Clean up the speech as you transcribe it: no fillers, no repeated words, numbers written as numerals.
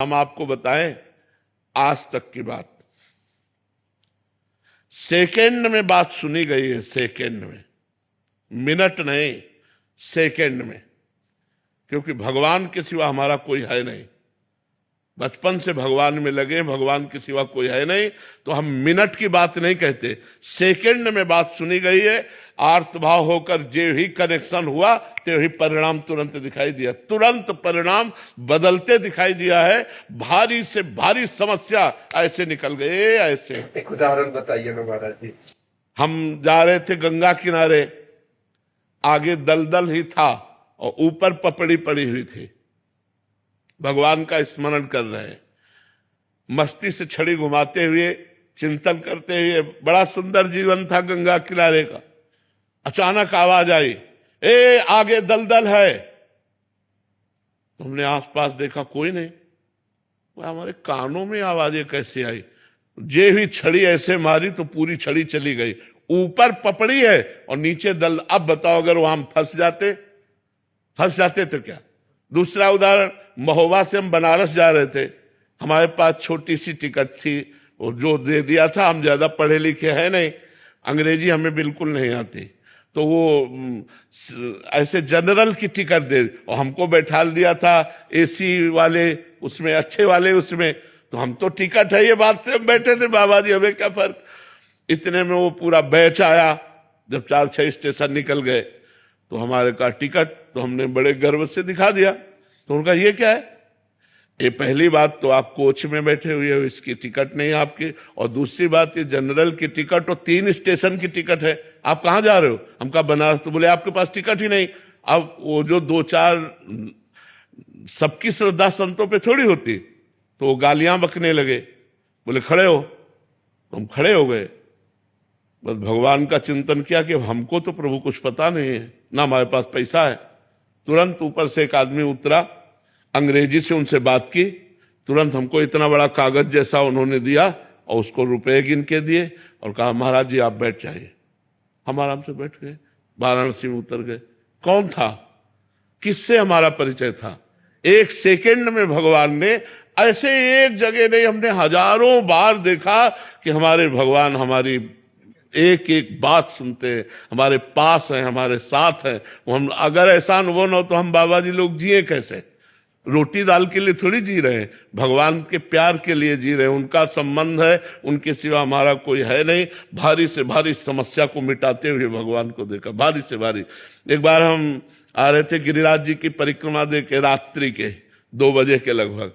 हम आपको बताएं आज तक की बात। सेकंड में बात सुनी गई है, सेकंड में, मिनट नहीं, सेकंड में। क्योंकि भगवान के सिवा हमारा कोई है नहीं। बचपन से भगवान में लगे, भगवान के सिवा कोई है नहीं, तो हम मिनट की बात नहीं कहते, सेकंड में बात सुनी गई है। आर्तभाव होकर जे ही कनेक्शन हुआ ते ही परिणाम तुरंत दिखाई दिया, तुरंत परिणाम बदलते दिखाई दिया है। भारी से भारी समस्या ऐसे निकल गए, ऐसे। एक उदाहरण बताइए ना महाराज जी। हम जा रहे थे गंगा किनारे, आगे दलदल ही था और ऊपर पपड़ी पड़ी हुई थी। भगवान का स्मरण कर रहे हैं, मस्ती से छड़ी घुमाते हुए, चिंतन करते हुए। बड़ा सुंदर जीवन था गंगा किनारे का। अचानक आवाज आई, ए आगे दलदल है। तुमने आसपास देखा, कोई नहीं। हमारे कानों में आवाजें कैसे आई? जे हुई छड़ी ऐसे मारी तो पूरी छड़ी चली गई। ऊपर पपड़ी है और नीचे दल। अब बताओ, अगर वहां फंस जाते तो क्या? दूसरा उदाहरण, महोबा से हम बनारस जा रहे थे। हमारे पास छोटी सी टिकट थी, और जो दे दिया था, हम ज्यादा पढ़े लिखे हैं नहीं, अंग्रेजी हमें बिल्कुल नहीं आती, तो वो ऐसे जनरल की टिकट दे और हमको बैठा दिया था एसी वाले उसमें, अच्छे वाले उसमें। तो हम तो टिकट है ये बात से हम बैठे थे, बाबा जी हमें क्या फर्क। इतने में वो पूरा बैच आया। जब 4-6 स्टेशन निकल गए तो हमारे का टिकट, तो हमने बड़े गर्व से दिखा दिया। तो उनका ये क्या है? ये पहली बात तो आप कोच में बैठे हुए हो, इसकी टिकट नहीं आपकी। और दूसरी बात, ये जनरल की टिकट और 3 स्टेशन की टिकट है। आप कहाँ जा रहे हो? हम कहा बनारस। तो बोले आपके पास टिकट ही नहीं। अब वो जो 2-4 सबकी श्रद्धा संतों पे थोड़ी होती, तो वो गालियां बकने लगे। बोले खड़े हो, तो हम खड़े हो गए। बस भगवान का चिंतन किया कि हमको तो प्रभु कुछ पता नहीं है, ना हमारे पास पैसा है। तुरंत ऊपर से एक आदमी उतरा, अंग्रेजी से उनसे बात की। तुरंत हमको इतना बड़ा कागज जैसा उन्होंने दिया और उसको रुपए गिन के दिए और कहा महाराज जी आप बैठ जाइए। हम आराम से बैठ गए, वाराणसी में उतर गए। कौन था? किससे हमारा परिचय था? एक सेकंड में भगवान ने, ऐसे एक जगह नहीं, हमने हजारों बार देखा कि हमारे भगवान हमारी एक एक बात सुनते हैं, हमारे पास हैं, हमारे साथ हैं। हम अगर ऐसा अनुभव न हो तो हम बाबा जी लोग जिए कैसे? रोटी दाल के लिए थोड़ी जी रहे हैं, भगवान के प्यार के लिए जी रहे हैं। उनका संबंध है, उनके सिवा हमारा कोई है नहीं। भारी से भारी समस्या को मिटाते हुए भगवान को देखा, भारी से भारी। एक बार हम आ रहे थे गिरिराज जी की परिक्रमा दे के, रात्रि के 2 बजे के लगभग।